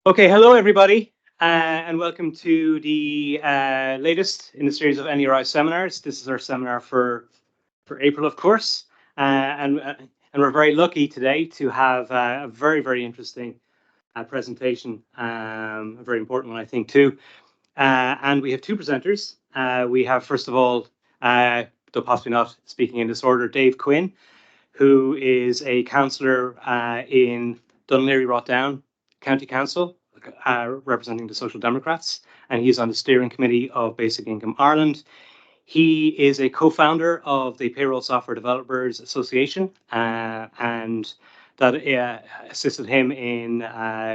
Okay, hello everybody, and welcome to the latest in the series of NERI seminars. This is our seminar for April, of course, and we're very lucky today to have a very interesting presentation, a very important one, I think, too. And we have two presenters. We have, first of all, though possibly not speaking in this order, Dave Quinn, who is a councillor in Laoghaire-Rathdown County Council, representing the Social Democrats, and he's on the steering committee of Basic Income Ireland. He is a co-founder of the Payroll Software Developers Association, and that assisted him in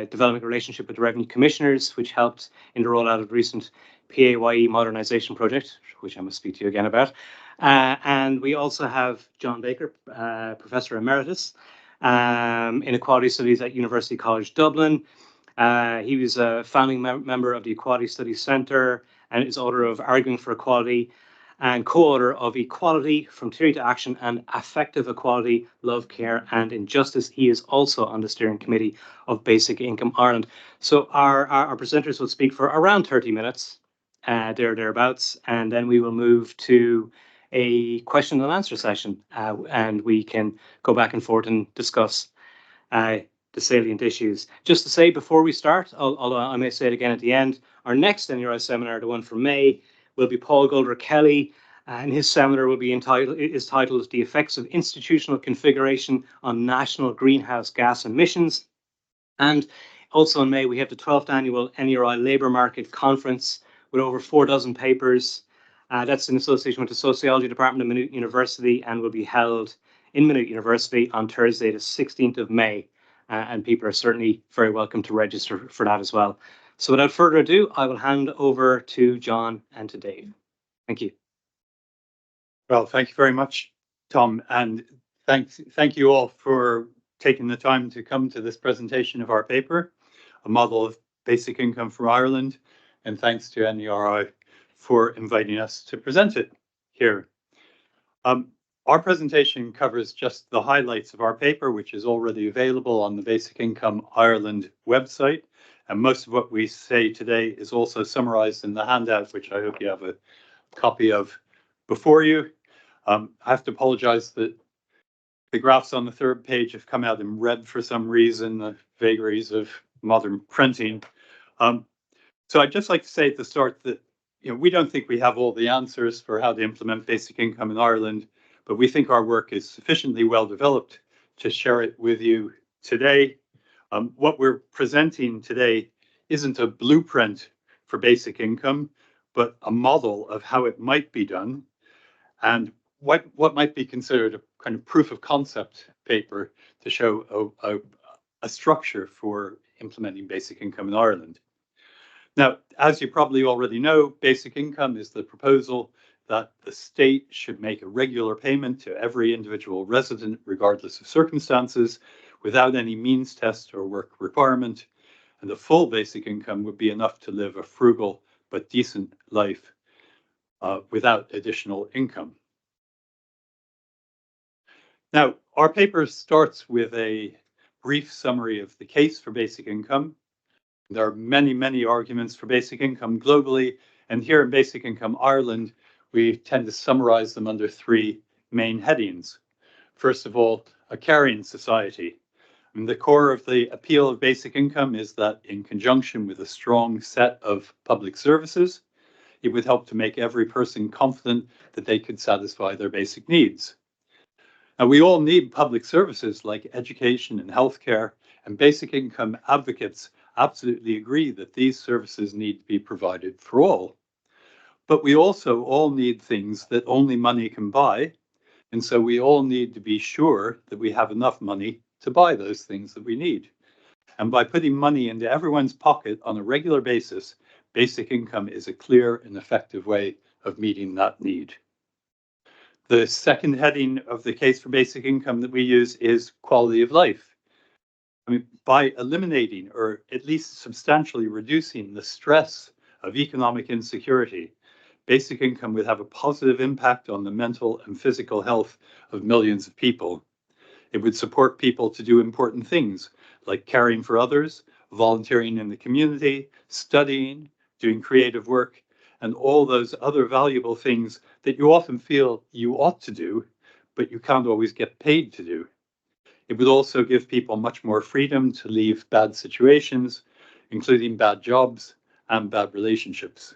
developing a relationship with the Revenue Commissioners, which helped in the rollout of the recent PAYE modernisation project, which I must speak to you again about. And we also have John Baker, Professor Emeritus in Equality Studies at University College Dublin. He was a founding member of the Equality Studies Centre and is author of Arguing for Equality and co-author of Equality from Theory to Action and Affective Equality, Love, Care and Injustice. He is also on the steering committee of Basic Income Ireland. So our presenters will speak for around 30 minutes, thereabouts, and then we will move to a question and answer session, and we can go back and forth and discuss the salient issues. Just to say before we start, although I may say it again at the end, our next NERI seminar, the one from May, will be Paul Goldrick-Kelly, and his seminar will be titled The Effects of Institutional Configuration on National Greenhouse Gas Emissions. And also in May, we have the 12th annual NERI Labour Market Conference with over 4 dozen papers. That's in association with the Sociology Department of Maynooth University and will be held in Maynooth University on Thursday, the 16th of May. And people are certainly very welcome to register for that as well. So without further ado, I will hand over to John and to Dave. Thank you. Well, thank you very much, Tom, and thank you all for taking the time to come to this presentation of our paper, A Model of Basic Income for Ireland, and thanks to NERI for inviting us to present it here. Our presentation covers just the highlights of our paper, which is already available on the Basic Income Ireland website. And most of what we say today is also summarized in the handout, which I hope you have a copy of before you. I have to apologize that the graphs on the third page have come out in red for some reason, the vagaries of modern printing. So I'd just like to say at the start that we don't think we have all the answers for how to implement basic income in Ireland, but we think our work is sufficiently well developed to share it with you today. What we're presenting today isn't a blueprint for basic income, but a model of how it might be done and what might be considered a kind of proof of concept paper to show a structure for implementing basic income in Ireland. Now, as you probably already know, basic income is the proposal that the state should make a regular payment to every individual resident, regardless of circumstances, without any means test or work requirement, and the full basic income would be enough to live a frugal but decent life without additional income. Now, our paper starts with a brief summary of the case for basic income. There are many arguments for basic income globally, and here in Basic Income Ireland, we tend to summarize them under 3 main headings. First of all, a caring society. And the core of the appeal of basic income is that in conjunction with a strong set of public services, it would help to make every person confident that they could satisfy their basic needs. Now, we all need public services like education and healthcare, and basic income advocates absolutely agree that these services need to be provided for all. But we also all need things that only money can buy, and so we all need to be sure that we have enough money to buy those things that we need. And by putting money into everyone's pocket on a regular basis, basic income is a clear and effective way of meeting that need. The second heading of the case for basic income that we use is quality of life. I mean, by eliminating or at least substantially reducing the stress of economic insecurity, basic income would have a positive impact on the mental and physical health of millions of people. It would support people to do important things like caring for others, volunteering in the community, studying, doing creative work, and all those other valuable things that you often feel you ought to do, but you can't always get paid to do. It would also give people much more freedom to leave bad situations, including bad jobs and bad relationships.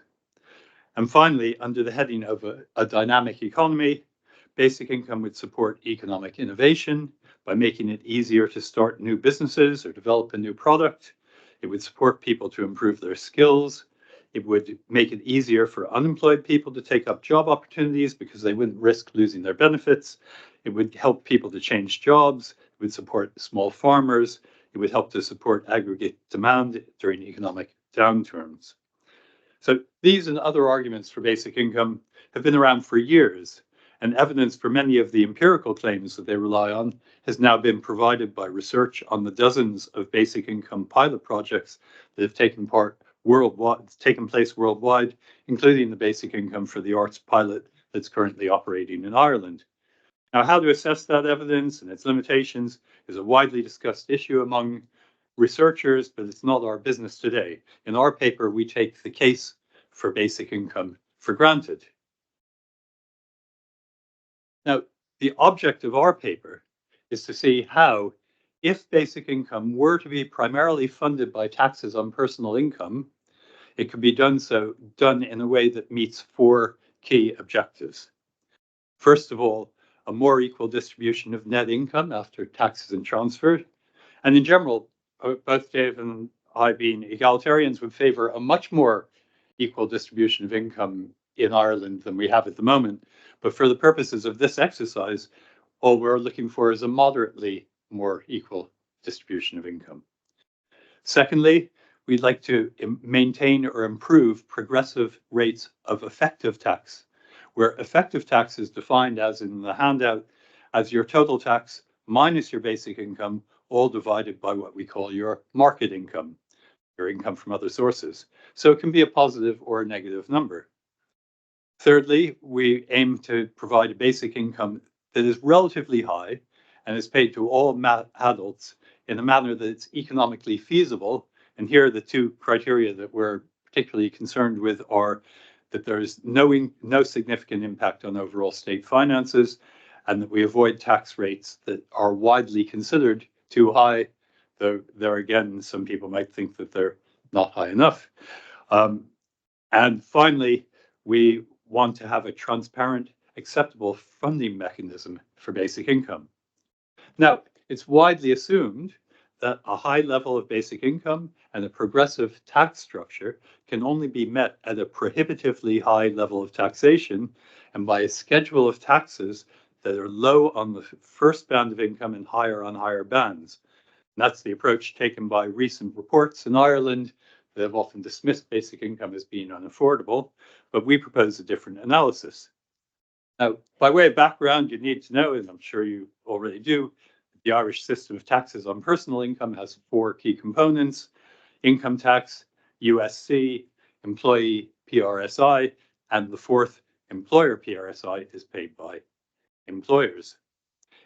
And finally, under the heading of a dynamic economy, basic income would support economic innovation by making it easier to start new businesses or develop a new product. It would support people to improve their skills. It would make it easier for unemployed people to take up job opportunities because they wouldn't risk losing their benefits. It would help people to change jobs. It would support small farmers. It would help to support aggregate demand during economic downturns. So these and other arguments for basic income have been around for years, and evidence for many of the empirical claims that they rely on has now been provided by research on the dozens of basic income pilot projects that have taken place worldwide, including the basic income for the arts pilot that's currently operating in Ireland. Now, how to assess that evidence and its limitations is a widely discussed issue among researchers, but it's not our business today. In our paper, we take the case for basic income for granted. Now, the object of our paper is to see how, if basic income were to be primarily funded by taxes on personal income, it could be done in a way that meets four key objectives. First of all, a more equal distribution of net income after taxes and transfer. And in general, both Dave and I, being egalitarians, would favor a much more equal distribution of income in Ireland than we have at the moment. But for the purposes of this exercise, all we're looking for is a moderately more equal distribution of income. Secondly, we'd like to maintain or improve progressive rates of effective tax, where effective tax is defined as in the handout as your total tax minus your basic income, all divided by what we call your market income, your income from other sources. So it can be a positive or a negative number. Thirdly, we aim to provide a basic income that is relatively high and is paid to all adults in a manner that it's economically feasible. And here are the two criteria that we're particularly concerned with are that there is no significant impact on overall state finances, and that we avoid tax rates that are widely considered too high, though there again, some people might think that they're not high enough. And finally, we want to have a transparent, acceptable funding mechanism for basic income. Now, it's widely assumed that a high level of basic income and a progressive tax structure can only be met at a prohibitively high level of taxation and by a schedule of taxes that are low on the first band of income and higher on higher bands. And that's the approach taken by recent reports in Ireland that have often dismissed basic income as being unaffordable, but we propose a different analysis. Now, by way of background, you need to know, and I'm sure you already do, the Irish system of taxes on personal income has four key components: income tax, USC, employee PRSI, and the fourth, employer PRSI, is paid by employers.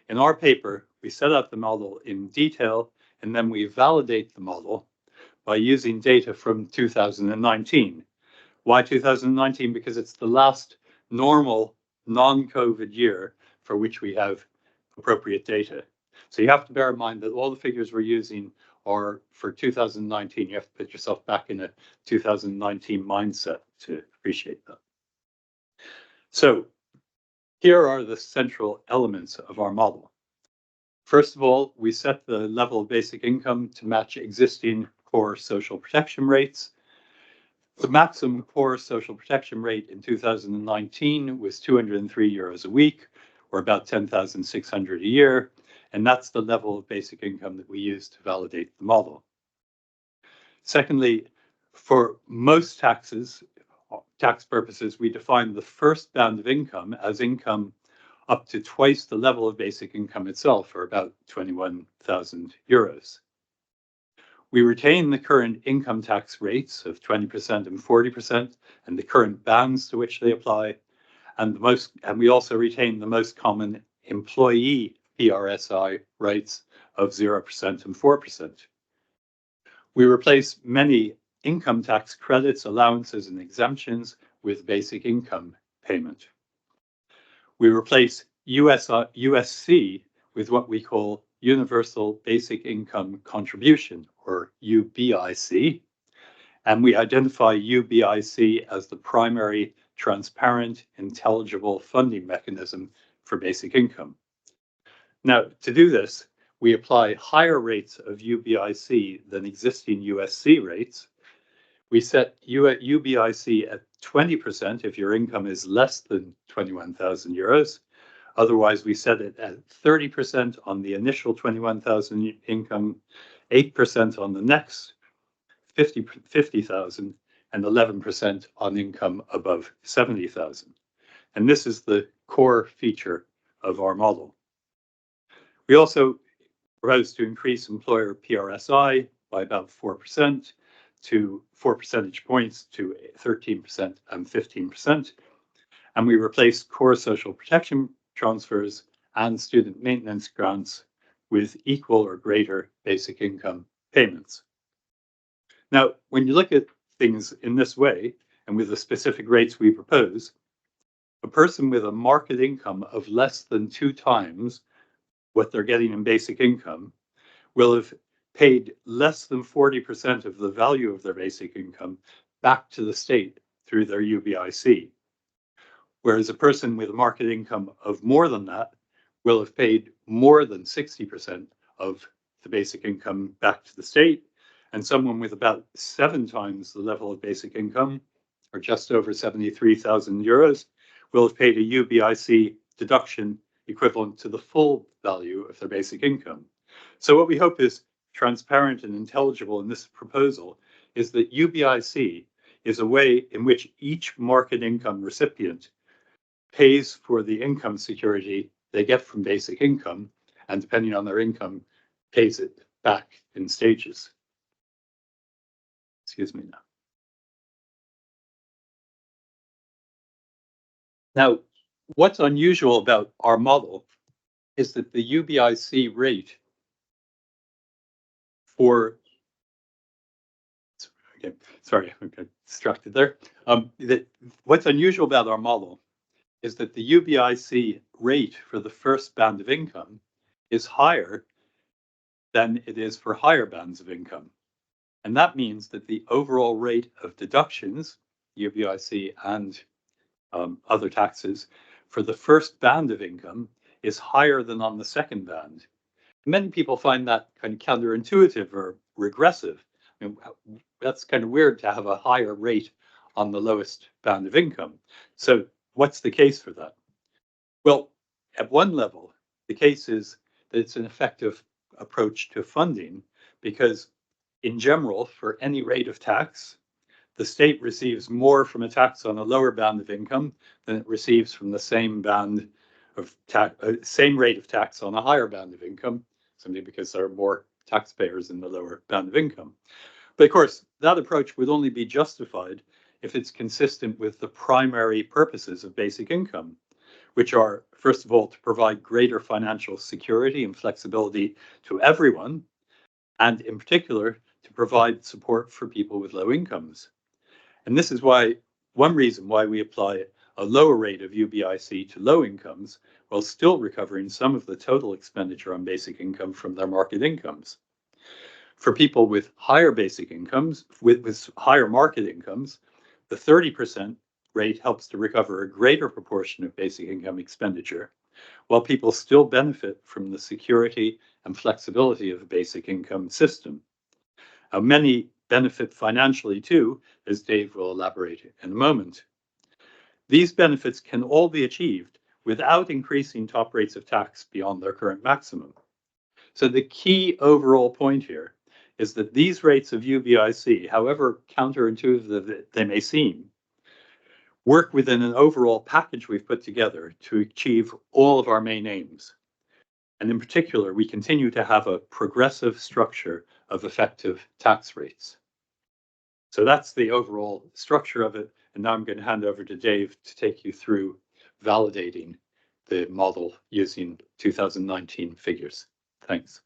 In our paper, we set out the model in detail, and then we validate the model by using data from 2019. Why 2019? Because it's the last normal non-COVID year for which we have appropriate data. So you have to bear in mind that all the figures we're using are for 2019. You have to put yourself back in a 2019 mindset to appreciate that. So here are the central elements of our model. First of all, we set the level of basic income to match existing core social protection rates. The maximum core social protection rate in 2019 was 203 euros a week, or about 10,600 a year. And that's the level of basic income that we use to validate the model. Secondly, for most tax purposes, we define the first band of income as income up to twice the level of basic income itself, or about 21,000 euros. We retain the current income tax rates of 20% and 40% and the current bands to which they apply, and we also retain the most common employee PRSI rates of 0% and 4%. We replace many income tax credits, allowances, and exemptions with basic income payment. We replace USC with what we call Universal Basic Income Contribution, or UBIC, and we identify UBIC as the primary, transparent, intelligible funding mechanism for basic income. Now, to do this, we apply higher rates of UBIC than existing USC rates. We set UBIC at 20% if your income is less than 21,000 euros. Otherwise, we set it at 30% on the initial 21,000 income, 8% on the next 50,000, and 11% on income above 70,000. And this is the core feature of our model. We also propose to increase employer PRSI by about 4% to 4 percentage points to 13% and 15%. And we replace core social protection transfers and student maintenance grants with equal or greater basic income payments. Now, when you look at things in this way, and with the specific rates we propose, a person with a market income of less than 2 times what they're getting in basic income will have paid less than 40% of the value of their basic income back to the state through their UBIC. Whereas a person with a market income of more than that will have paid more than 60% of the basic income back to the state, and someone with about 7 times the level of basic income, or just over 73,000 euros, will have paid a UBIC deduction equivalent to the full value of their basic income. So what we hope is transparent and intelligible in this proposal is that UBIC is a way in which each market income recipient pays for the income security they get from basic income, and depending on their income, pays it back in stages. Excuse me now. Now, what's unusual about our model is that the UBIC rate for, okay, sorry, I got distracted there. What's unusual about our model is that the UBIC rate for the first band of income is higher than it is for higher bands of income. And that means that the overall rate of deductions, UBIC and other taxes, for the first band of income is higher than on the second band. Many people find that kind of counterintuitive or regressive. I mean, that's kind of weird to have a higher rate on the lowest band of income. So what's the case for that? Well, at one level, the case is that it's an effective approach to funding because in general, for any rate of tax, the state receives more from a tax on a lower band of income than it receives from the same band of same rate of tax on a higher band of income, simply because there are more taxpayers in the lower band of income. But of course, that approach would only be justified if it's consistent with the primary purposes of basic income, which are, first of all, to provide greater financial security and flexibility to everyone, and in particular, to provide support for people with low incomes. And this is why, one reason why we apply a lower rate of UBIC to low incomes while still recovering some of the total expenditure on basic income from their market incomes. For people with higher basic incomes, with higher market incomes, the 30% rate helps to recover a greater proportion of basic income expenditure, while people still benefit from the security and flexibility of the basic income system. Many benefit financially too, as Dave will elaborate in a moment. These benefits can all be achieved without increasing top rates of tax beyond their current maximum. So the key overall point here is that these rates of UBIC, however counterintuitive they may seem, work within an overall package we've put together to achieve all of our main aims. And in particular, we continue to have a progressive structure of effective tax rates. So that's the overall structure of it. And now I'm going to hand over to Dave to take you through validating the model using 2019 figures. Thanks.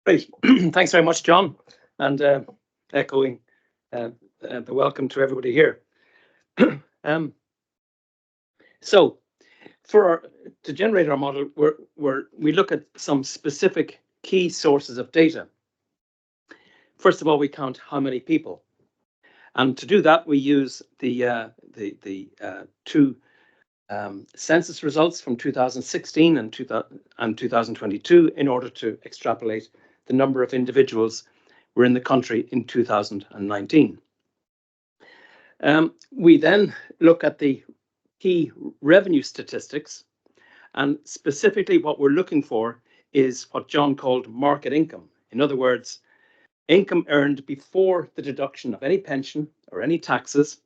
Great. Thanks very much, John, and echoing the welcome to everybody here. So, to generate our model, we look at some specific key sources of data. First of all, we count how many people, and to do that, we use the two census results from 2016 and 2022 in order to extrapolate the number of individuals were in the country in 2019. We then look at the key revenue statistics, and specifically what we're looking for is what John called market income. In other words, income earned before the deduction of any pension or any taxes,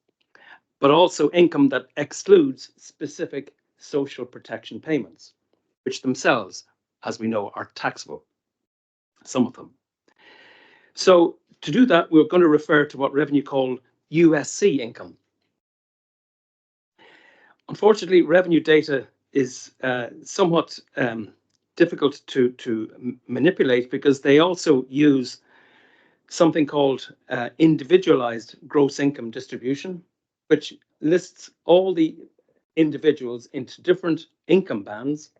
but also income that excludes specific social protection payments, which themselves, as we know, are taxable, some of them. So to do that, we're going to refer to what revenue called USC income. Unfortunately, revenue data is somewhat difficult to manipulate because they also use something called individualized gross income distribution, which lists all the individuals into different income bands,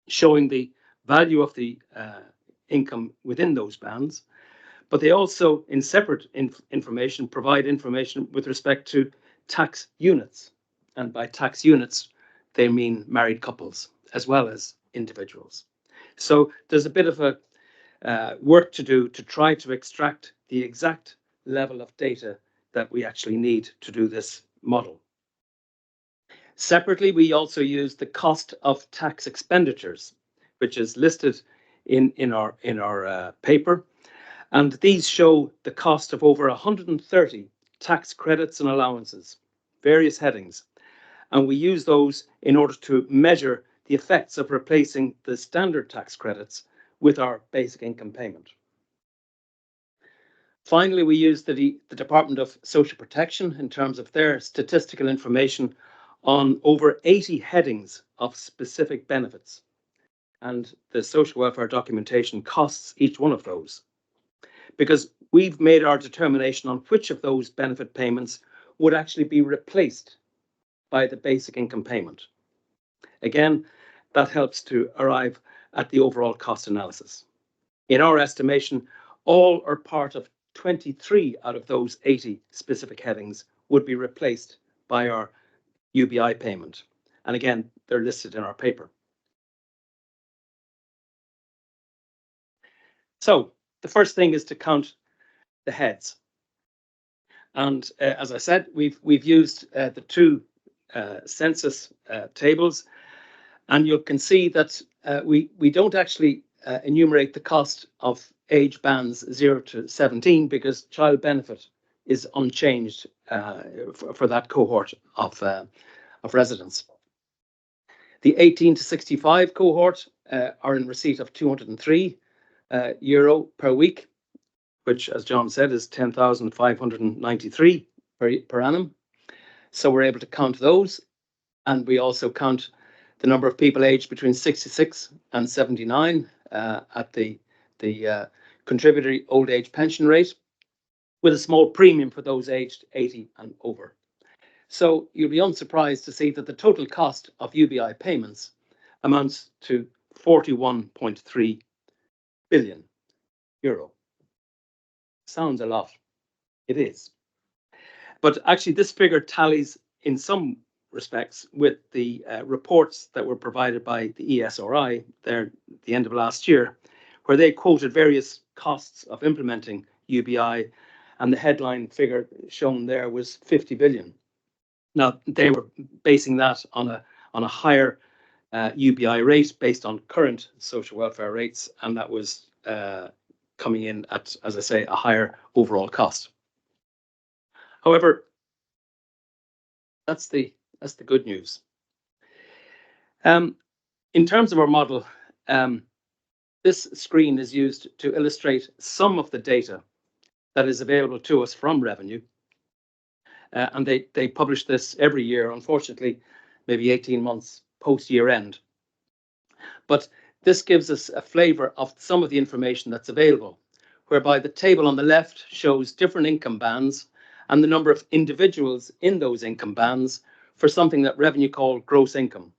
showing the value of the income within those bands. But they also, in separate information, provide information with respect to tax units. And by tax units, they mean married couples as well as individuals. So there's a bit of a work to do to try to extract the exact level of data that we actually need to do this model. Separately, we also use the cost of tax expenditures, which is listed in our paper. And these show the cost of over 130 tax credits and allowances, various headings. And we use those in order to measure the effects of replacing the standard tax credits with our basic income payment. Finally, we use the Department of Social Protection in terms of their statistical information on over 80 headings of specific benefits. And the social welfare documentation costs each one of those, because we've made our determination on which of those benefit payments would actually be replaced by the basic income payment. Again, that helps to arrive at the overall cost analysis. In our estimation, all or part of 23 out of those 80 specific headings would be replaced by our UBI payment. And again, they're listed in our paper. So the first thing is to count the heads. And as I said, we've used the two census tables, and you can see that we don't actually enumerate the cost of age bands 0 to 17 because child benefit is unchanged for that cohort of residents. The 18 to 65 cohort are in receipt of €203 per week, which, as John said, is 10,593 per annum. So we're able to count those, and we also count the number of people aged between 66 and 79 at the contributory old age pension rate, with a small premium for those aged 80 and over. So you'll be unsurprised to see that the total cost of UBI payments amounts to €41.3 billion. Sounds a lot. It is. But actually, this figure tallies in some respects with the reports that were provided by the ESRI there at the end of last year, where they quoted various costs of implementing UBI, and the headline figure shown there was 50 billion. Now, they were basing that on a higher UBI rate based on current social welfare rates, and that was coming in at, as I say, a higher overall cost. However, that's the good news. In terms of our model, this screen is used to illustrate some of the data that is available to us from revenue. And they publish this every year, unfortunately, maybe 18 months post year end. But This gives us a flavour of some of the information that's available, whereby the table on the left shows different income bands and the number of individuals in those income bands for something that revenue called gross income.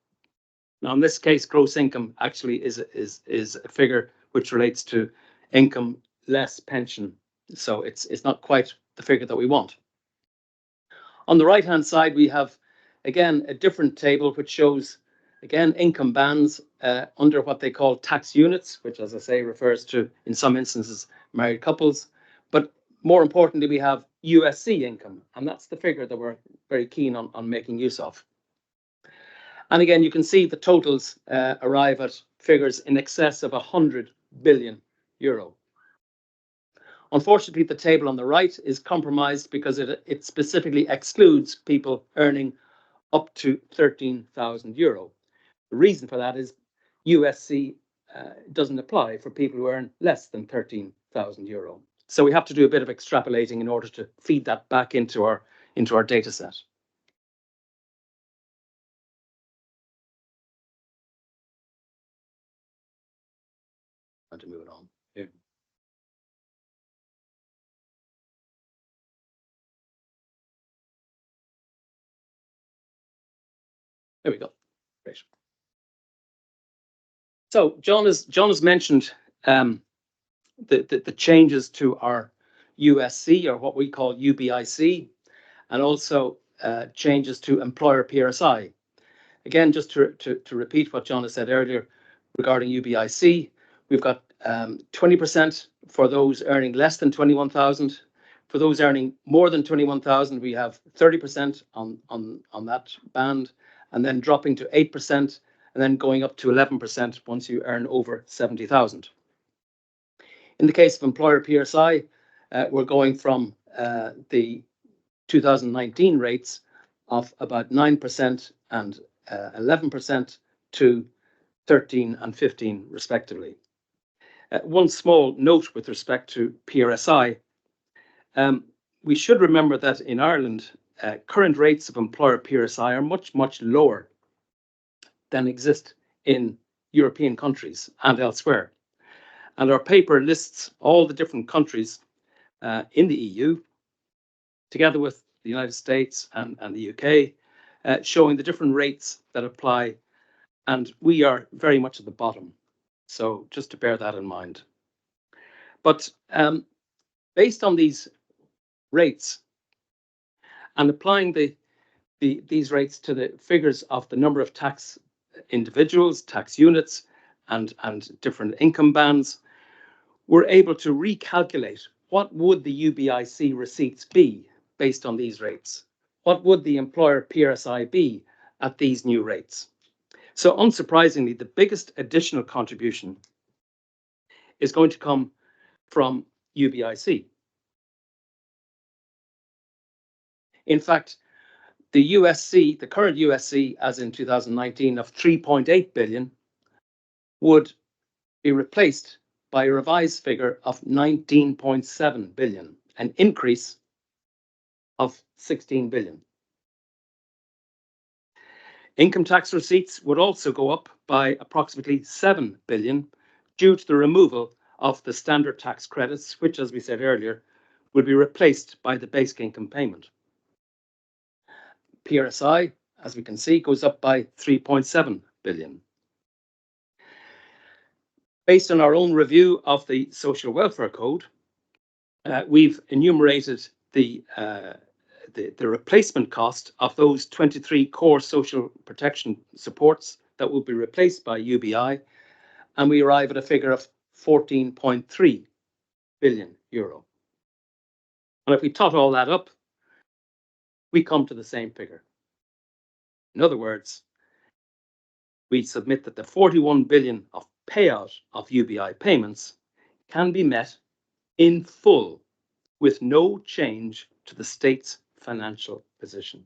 Now, in this case, gross income actually is a figure which relates to income less pension. So it's not quite the figure that we want. On the right-hand side, we have, again, a different table which shows, again, income bands under what they call tax units, which, as I say, refers to, in some instances, married couples. But more importantly, we have USC income, and that's the figure that we're very keen on making use of. And again, you can see the totals arrive at figures in excess of 100 billion euro. Unfortunately, the table on the right is compromised because it specifically excludes people earning up to 13,000 euro. The reason for that is USC doesn't apply for people who earn less than 13,000 euro. So we have to do a bit of extrapolating in order to feed that back into our data set. To move it on. Yeah. There we go. Great. So John has mentioned the changes to our USC, or what we call UBIC, and also changes to employer PRSI. Again, just to repeat what John has said earlier regarding UBIC, we've got 20% for those earning less than 21,000. For those earning more than 21,000, we have 30% on that band, and then dropping to 8%, and then going up to 11% once you earn over 70,000. In the case of employer PRSI, we're going from the 2019 rates of about 9% and 11% to 13 and 15 respectively. One small note with respect to PRSI, we should remember that in Ireland, current rates of employer PRSI are much, much lower than exist in European countries and elsewhere. And our paper lists all the different countries in the EU, together with the United States and the UK, showing the different rates that apply. And we are very much at the bottom. So just to bear that in mind. But based on these rates and applying these rates to the figures of the number of tax individuals, tax units, and different income bands, we're able to recalculate what would the UBIC receipts be based on these rates. What would the employer PRSI be at these new rates? So unsurprisingly, the biggest additional contribution is going to come from UBIC. In fact, the USC, the current USC as in 2019 of 3.8 billion would be replaced by a revised figure of 19.7 billion, an increase of 16 billion. Income tax receipts would also go up by approximately 7 billion due to the removal of the standard tax credits, which, as we said earlier, will be replaced by the basic income payment. PRSI, as we can see, goes up by 3.7 billion. Based on our own review of the Social Welfare Code, we've enumerated the replacement cost of those 23 core social protection supports that will be replaced by UBI, and we arrive at a figure of 14.3 billion euro. And if we tot all that up, we come to the same figure. In other words, we submit that the 41 billion of payout of UBI payments can be met in full with no change to the state's financial position.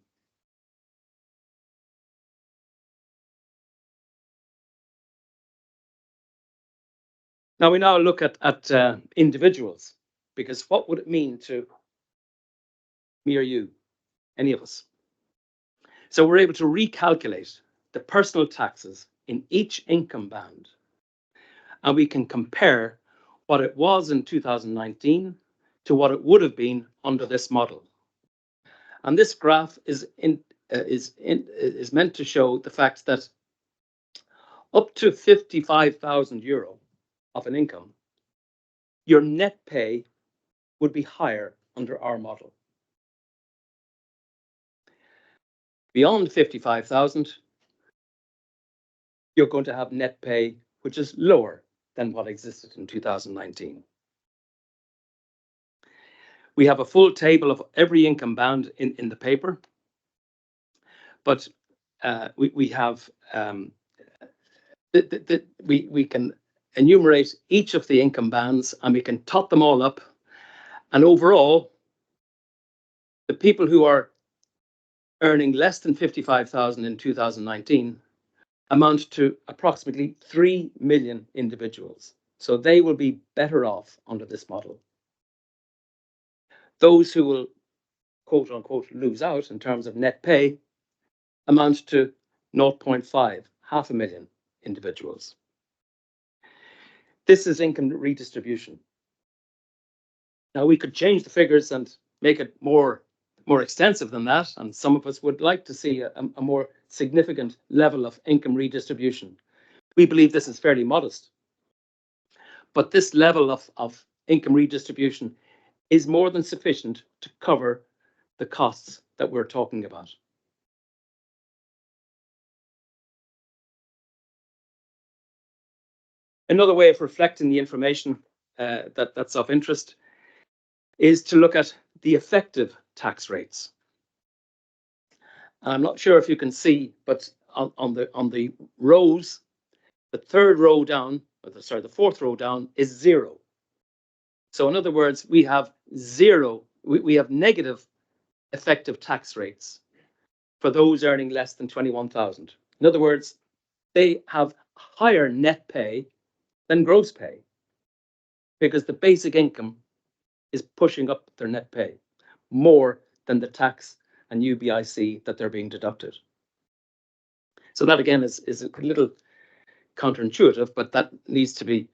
Now we look at individuals, because what would it mean to me or you, any of us? So we're able to recalculate the personal taxes in each income band and we can compare what it was in 2019 to what it would have been under this model. And this graph is meant to show the fact that up to 55,000 euro of an income, your net pay would be higher under our model. Beyond 55,000, you're going to have net pay which is lower than what existed in 2019. We have a full table of every income band in the paper, but we can enumerate each of the income bands and we can tot them all up. And overall, the people who are earning less than 55,000 in 2019 amount to approximately 3 million individuals. So they will be better off under this model. Those who will, quote unquote, lose out in terms of net pay amount to 0.5, half a million individuals. This is income redistribution. Now we could change the figures and make it more extensive than that, and some of us would like to see a more significant level of income redistribution. We believe this is fairly modest, but this level of income redistribution is more than sufficient to cover the costs that we're talking about. Another way of reflecting the information that's of interest is to look at the effective tax rates. I'm not sure if you can see, but on the rows, the third row down, or the fourth row down is 0. So in other words, we have we have negative effective tax rates for those earning less than 21,000. In other words, they have higher net pay than gross pay because the basic income is pushing up their net pay more than the tax and UBIC that they're being deducted. So that again is a little counterintuitive, but that needs to be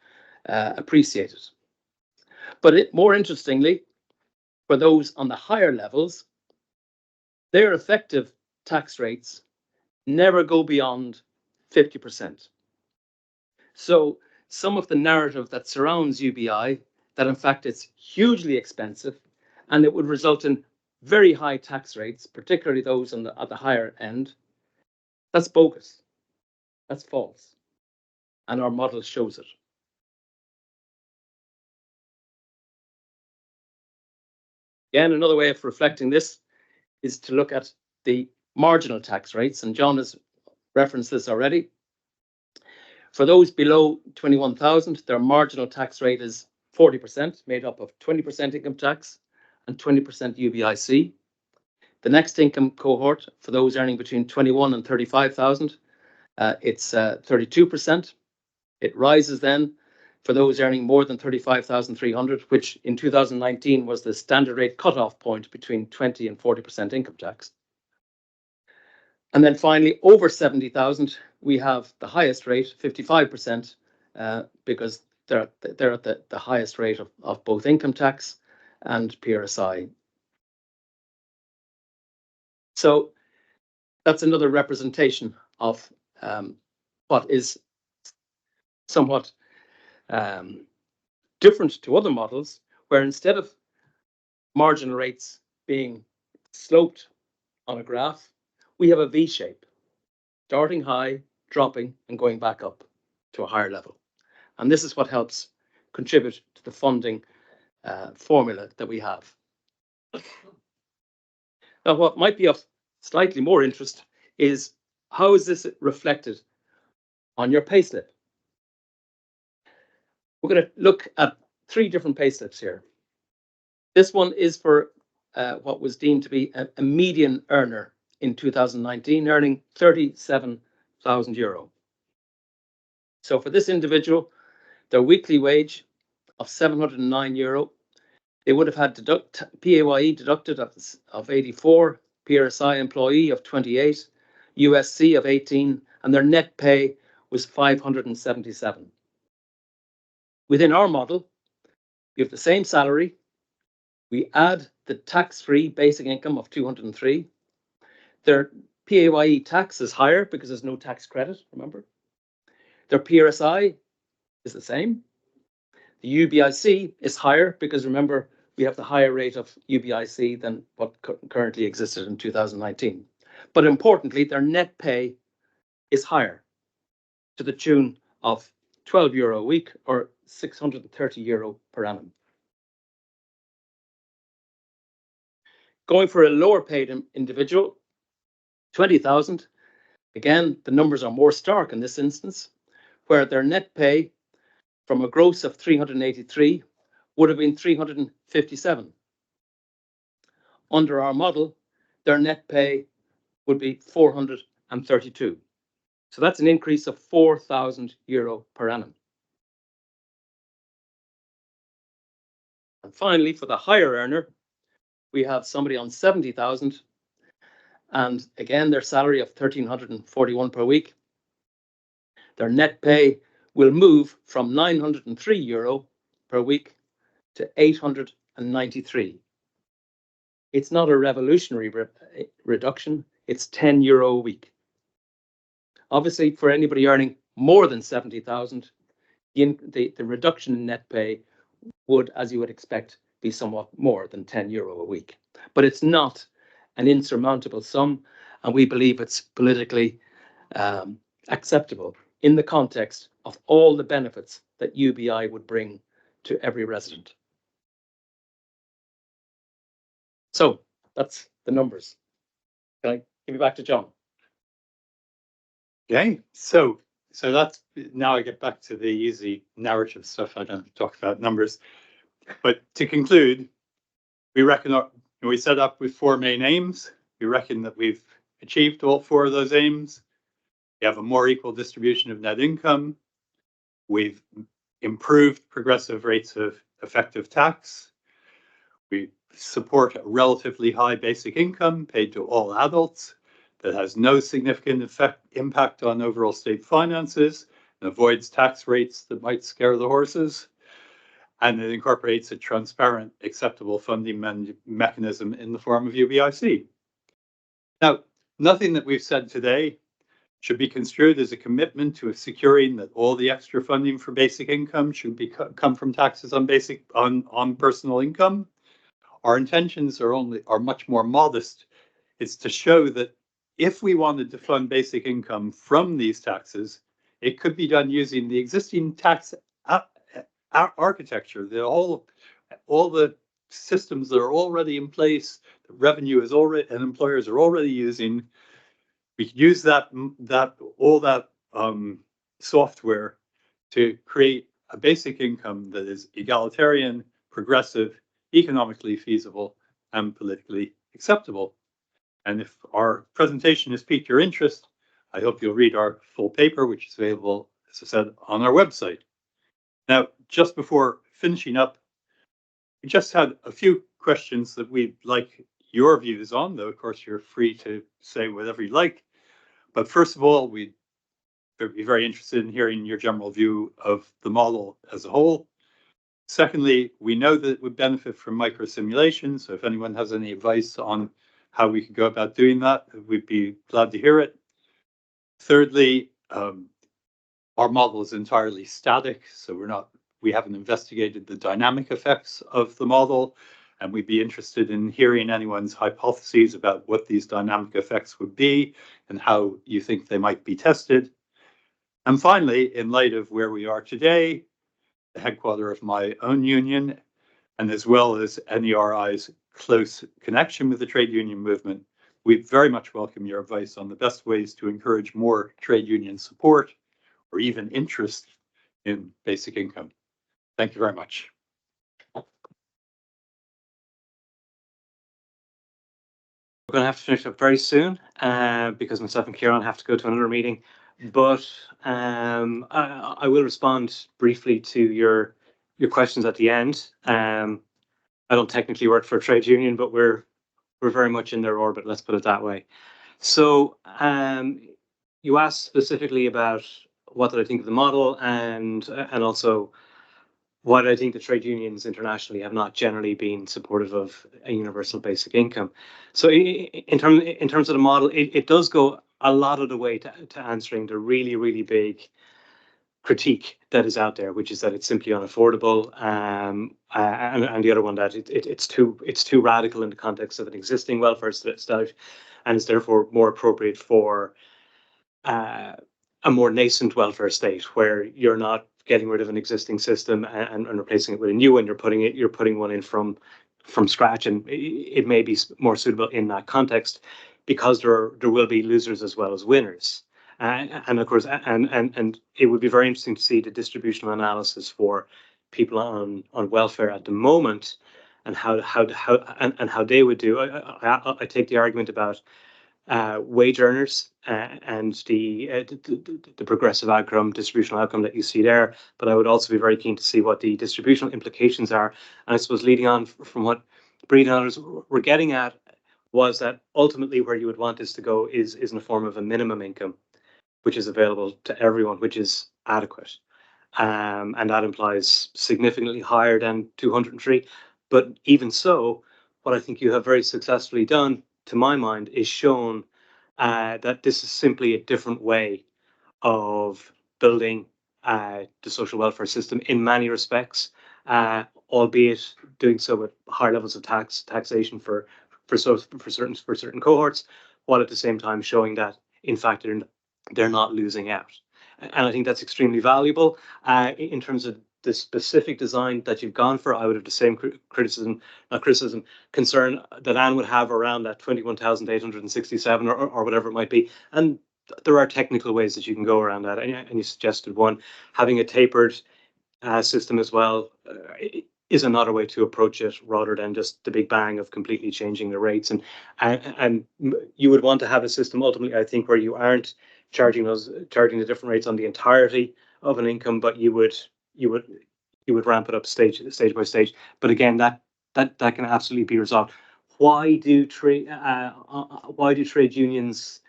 appreciated. But more interestingly, for those on the higher levels, their effective tax rates never go beyond 50%. So some of the narrative that surrounds UBI, that in fact it's hugely expensive and it would result in very high tax rates, particularly those at the higher end, that's bogus. That's false. And our model shows it. Again, another way of reflecting this is to look at the marginal tax rates, and John has referenced this already. For those below 21,000, their marginal tax rate is 40%, made up of 20% income tax and 20% UBIC. The next income cohort, for those earning between 21 and 35,000, it's 32%. It rises then for those earning more than 35,300, which in 2019 was the standard rate cutoff point between 20 and 40% income tax. And then finally, over 70,000, we have the highest rate, 55%, because they're at the highest rate of both income tax and PRSI. So that's another representation of what is somewhat different to other models, where instead of marginal rates being sloped on a graph, we have a V shape, starting high, dropping, and going back up to a higher level. And this is what helps contribute to the funding formula that we have. Now, what might be of slightly more interest is how is this reflected on your payslip? We're going to look at 3 different payslips here. This one is for what was deemed to be a median earner in 2019, earning 37,000 euro. So for this individual, their weekly wage of 709 euro, they would have had PAYE deducted of 84, PRSI employee of 28, USC of 18, and their net pay was 577. Within our model, you have the same salary. We add the tax-free basic income of 203. Their PAYE tax is higher because there's no tax credit, remember? Their PRSI is the same. The UBIC is higher because, remember, we have the higher rate of UBIC than what currently existed in 2019. But importantly, their net pay is higher, to the tune of €12 a week or €630 per annum. Going for a lower paid individual, 20,000. Again, the numbers are more stark in this instance, where their net pay from a gross of 383 would have been 357. Under our model, their net pay would be 432. So that's an increase of €4,000 per annum. And finally, for the higher earner, we have somebody on 70,000, and again, their salary of €1,341 per week. Their net pay will move from €903 per week to 893. It's not a revolutionary reduction, it's €10 a week. Obviously, for anybody earning more than 70,000, the reduction in net pay would, as you would expect, be somewhat more than €10 a week. But it's not an insurmountable sum, and we believe it's politically acceptable in the context of all the benefits that UBI would bring to every resident. So that's the numbers. Can I give you back to John? Okay, so that's, now I get back to the easy narrative stuff. I don't have to talk about numbers. But to conclude, we set up with 4 main aims. We reckon that we've achieved all 4 of those aims. We have a more equal distribution of net income. We've improved progressive rates of effective tax. We support a relatively high basic income paid to all adults that has no significant impact on overall state finances and avoids tax rates that might scare the horses. And it incorporates a transparent, acceptable funding mechanism in the form of UBIC. Now, nothing that we've said today should be construed as a commitment to securing that all the extra funding for basic income should come from taxes on personal income. Our intentions are much more modest. It's to show that if we wanted to fund basic income from these taxes, it could be done using the existing tax architecture, all the systems that are already in place, the revenue is already, and employers are already using. We could use all that software to create a basic income that is egalitarian, progressive, economically feasible, and politically acceptable. And if our presentation has piqued your interest, I hope you'll read our full paper, which is available, as I said, on our website. Now, just before finishing up, we just had a few questions that we'd like your views on, though, of course, you're free to say whatever you like. But first of all, we'd be very interested in hearing your general view of the model as a whole. Secondly, we know that it would benefit from micro-simulation, so if anyone has any advice on how we could go about doing that, we'd be glad to hear it. Thirdly, our model is entirely static, so we haven't investigated the dynamic effects of the model, and we'd be interested in hearing anyone's hypotheses about what these dynamic effects would be and how you think they might be tested. And finally, in light of where we are today, the headquarters of my own union, and as well as NERI's close connection with the trade union movement, we very much welcome your advice on the best ways to encourage more trade union support or even interest in basic income. Thank you very much. We're going to have to finish up very soon because myself and Kieran have to go to another meeting. But I will respond briefly to your questions at the end. I don't technically work for a trade union, but we're very much in their orbit. Let's put it that way. So you asked specifically about what did I think of the model, and also what I think the trade unions internationally have not generally been supportive of a universal basic income. So in terms of the model, it does go a lot of the way to answering the really, really big critique that is out there, which is that it's simply unaffordable, and the other one that it's too radical in the context of an existing welfare state, and is therefore more appropriate for a more nascent welfare state where you're not getting rid of an existing system and replacing it with a new one. You're putting one in from scratch, and it may be more suitable in that context because there will be losers as well as winners. And of course, and it would be very interesting to see the distributional analysis for people on welfare at the moment, and how they would do. I take the argument about wage earners and the progressive outcome, distributional outcome that you see there. But I would also be very keen to see what the distributional implications are. And I suppose leading on from what Breed and others were getting at was that ultimately where you would want this to go is in the form of a minimum income, which is available to everyone, which is adequate. And that implies significantly higher than 203. But even so, what I think you have very successfully done, to my mind, is shown that this is simply a different way of building the social welfare system in many respects, albeit doing so with higher levels of taxation for certain cohorts, while at the same time showing that in fact they're not losing out. And I think that's extremely valuable. In terms of the specific design that you've gone for, I would have the same concern that Anne would have around that 21,867 or whatever it might be. And there are technical ways that you can go around that. And you suggested one, having a tapered system as well is another way to approach it, rather than just the big bang of completely changing the rates. And you would want to have a system ultimately, I think, where you aren't charging the different rates on the entirety of an income, but you would ramp it up stage by stage. But again, that can absolutely be resolved. Why do trade unions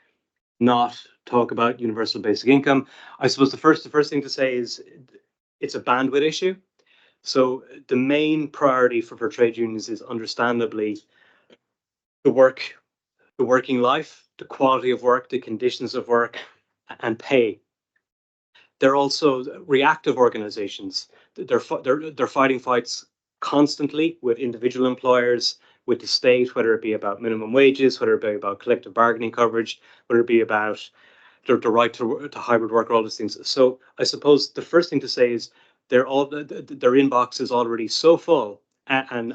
not talk about universal basic income? I suppose the first thing to say is it's a bandwidth issue. So the main priority for trade unions is understandably the working life, the quality of work, the conditions of work, and pay. They're also reactive organizations. They're fighting fights constantly with individual employers, with the state, whether it be about minimum wages, whether it be about collective bargaining coverage, whether it be about the right to hybrid work, all those things. So I suppose the first thing to say is their inbox is already so full, and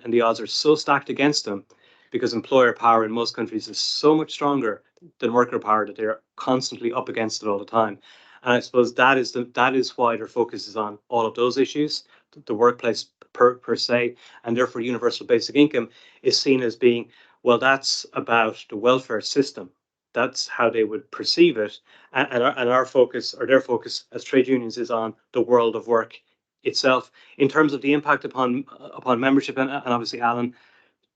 the odds are so stacked against them, because employer power in most countries is so much stronger than worker power, that they're constantly up against it all the time. And I suppose that is why their focus is on all of those issues, the workplace per se, and therefore universal basic income is seen as being, well, that's about the welfare system. That's how they would perceive it, and our focus, or their focus as trade unions, is on the world of work itself. In terms of the impact upon membership, and obviously Alan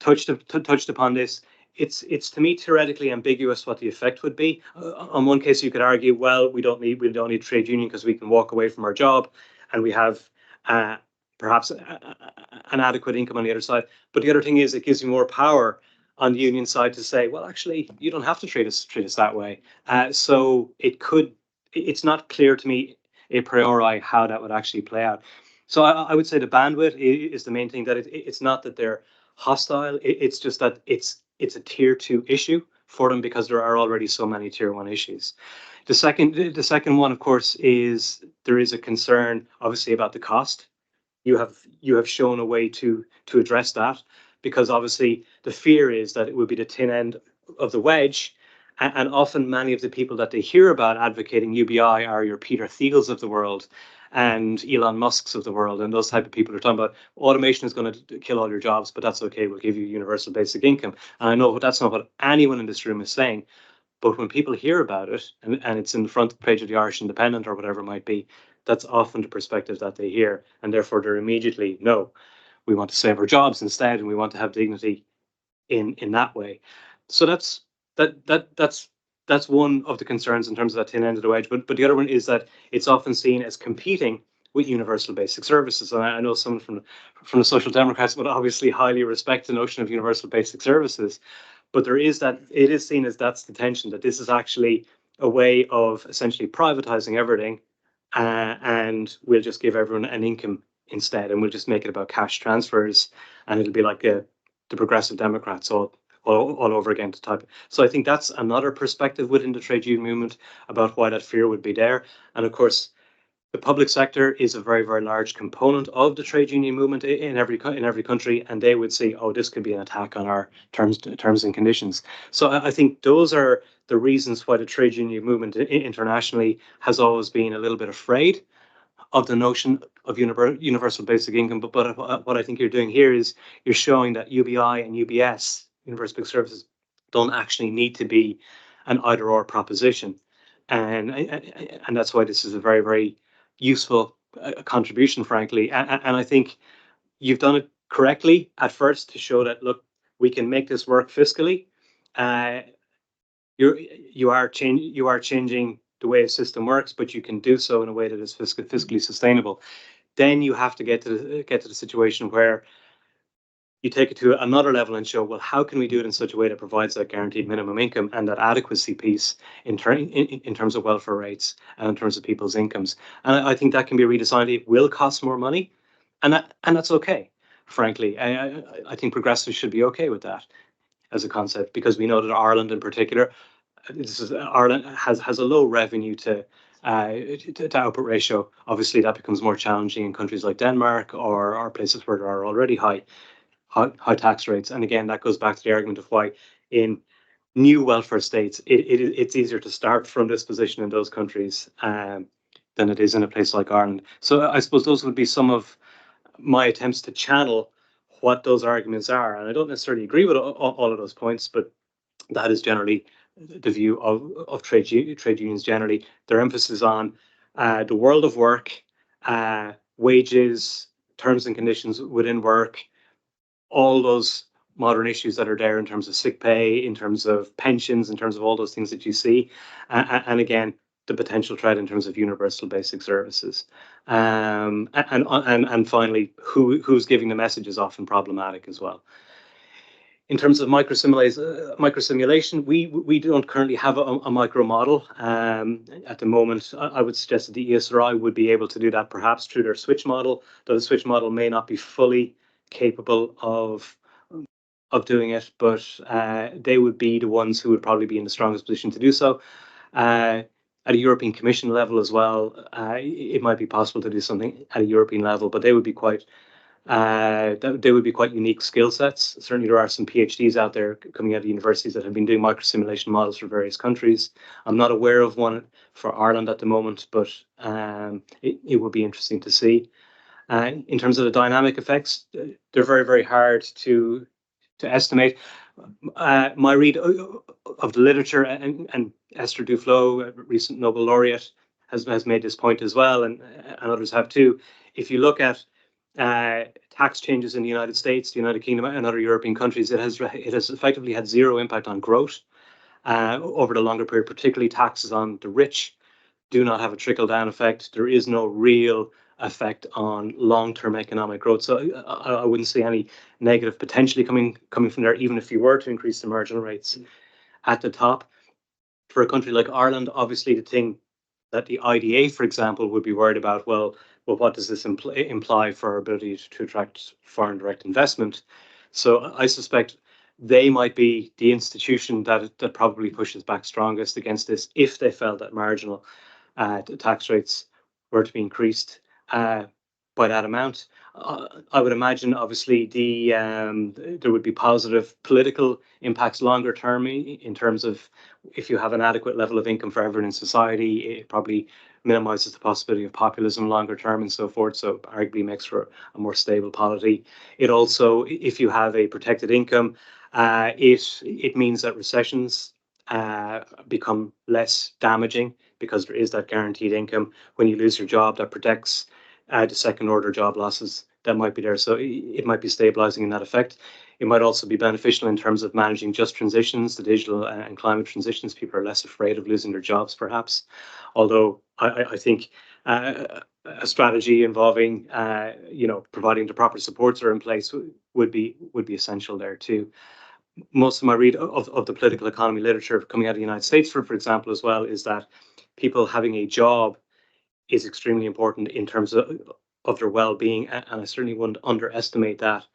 touched upon this, it's to me theoretically ambiguous what the effect would be. On one case, you could argue, well, we don't need trade union because we can walk away from our job, and we have perhaps an adequate income on the other side. But the other thing is, it gives you more power on the union side to say, well, actually, you don't have to treat us that way. So it's not clear to me a priori how that would actually play out. So I would say the bandwidth is the main thing. That it's not that they're hostile. It's just that it's a tier 2 issue for them, because there are already so many tier 1 issues. The second one, of course, is there is a concern, obviously, about the cost. You have shown a way to address that, because obviously the fear is that it would be the thin end of the wedge, and often many of the people that they hear about advocating UBI are your Peter Thiels of the world and Elon Musk's of the world, and those type of people are talking about automation is going to kill all your jobs, but that's okay, we'll give you universal basic income. And I know that's not what anyone in this room is saying, but when people hear about it, and it's in the front page of the Irish Independent or whatever it might be, that's often the perspective that they hear, and therefore they're immediately, no, we want to save our jobs instead, and we want to have dignity in that way. So that's one of the concerns in terms of that thin end of the wedge. But the other one is that it's often seen as competing universal basic services. And I know someone from the Social Democrats would obviously highly respect the notion of universal basic services, but there is that, it is seen as that's the tension, that this is actually a way of essentially privatizing everything, and we'll just give everyone an income instead, and we'll just make it about cash transfers, and it'll be like the progressive Democrats all over again to type. So I think that's another perspective within the trade union movement about why that fear would be there. And of course, the public sector is a very, very large component of the trade union movement in every country, and they would say, oh, this could be an attack on our terms and conditions. So I think those are the reasons why the trade union movement internationally has always been a little bit afraid of the notion of universal basic income. But what I think you're doing here is you're showing that UBI and UBS, universal basic services, don't actually need to be an either-or proposition. And that's why this is a very, very useful contribution, frankly. And I think you've done it correctly at first to show that, look, we can make this work fiscally. You are changing the way a system works, but you can do so in a way that is fiscally sustainable. Then you have to get to the situation where you take it to another level and show, well, how can we do it in such a way that provides that guaranteed minimum income and that adequacy piece in terms of welfare rates and in terms of people's incomes. And I think that can be redesigned. It will cost more money, and that's okay. Frankly, I think progressives should be okay with that as a concept, because we know that Ireland in particular, Ireland has a low revenue to output ratio. Obviously, that becomes more challenging in countries like Denmark or places where there are already high tax rates. And again, that goes back to the argument of why in new welfare states it's easier to start from this position in those countries than it is in a place like Ireland. So I suppose those would be some of my attempts to channel what those arguments are. And I don't necessarily agree with all of those points, but that is generally the view of trade unions generally. Their emphasis on the world of work, wages, terms and conditions within work, all those modern issues that are there in terms of sick pay, in terms of pensions, in terms of all those things that you see, and again, the potential threat in terms of universal basic services, and finally, who's giving the message is often problematic as well. In terms of microsimulation, we don't currently have a micro model at the moment. I would suggest that the ESRI would be able to do that perhaps through their switch model, though the switch model may not be fully capable of doing it, but they would be the ones who would probably be in the strongest position to do so. At a European Commission level as well, it might be possible to do something at a European level, but they would be quite unique skill sets. Certainly, there are some PhDs out there coming out of universities that have been doing microsimulation models for various countries. I'm not aware of one for Ireland at the moment, but it would be interesting to see. In terms of the dynamic effects, they're very, very hard to estimate. My read of the literature, and Esther Duflo, a recent Nobel laureate, has made this point as well, and others have too. If you look at tax changes in the United States, the United Kingdom, and other European countries, it has effectively had zero impact on growth over the longer period. Particularly taxes on the rich do not have a trickle-down effect. There is no real effect on long-term economic growth. So I wouldn't see any negative potentially coming from there, even if you were to increase the marginal rates at the top. For a country like Ireland, obviously the thing that the IDA, for example, would be worried about, well, what does this imply for our ability to attract foreign direct investment? So I suspect they might be the institution that probably pushes back strongest against this if they felt that marginal tax rates were to be increased by that amount. I would imagine, obviously, there would be positive political impacts longer term in terms of if you have an adequate level of income for everyone in society, it probably minimizes the possibility of populism longer term and so forth. So arguably makes for a more stable polity. It also, if you have a protected income, it means that recessions become less damaging because there is that guaranteed income. When you lose your job, that protects the second order job losses that might be there. So it might be stabilizing in that effect. It might also be beneficial in terms of managing just transitions, the digital and climate transitions. People are less afraid of losing their jobs, perhaps. Although I think a strategy involving, providing the proper supports are in place would be essential there too. Most of my read of the political economy literature coming out of the United States, for example, as well, is that people having a job is extremely important in terms of their well-being, and I certainly wouldn't underestimate that.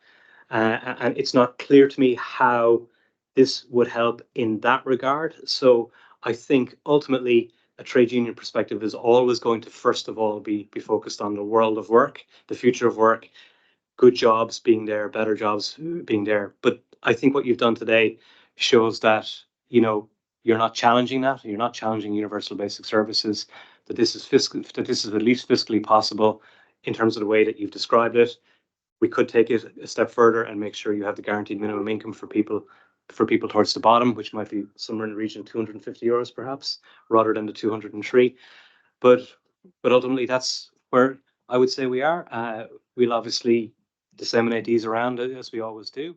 And it's not clear to me how this would help in that regard. So I think ultimately a trade union perspective is always going to, first of all, be focused on the world of work, the future of work, good jobs being there, better jobs being there. But I think what you've done today shows that, you're not challenging that. You're not challenging universal basic services, that this is at least fiscally possible in terms of the way that you've described it. We could take it a step further and make sure you have the guaranteed minimum income for people towards the bottom, which might be somewhere in the region of €250 perhaps, rather than the 203. But ultimately, that's where I would say we are. We'll obviously disseminate these around as we always do.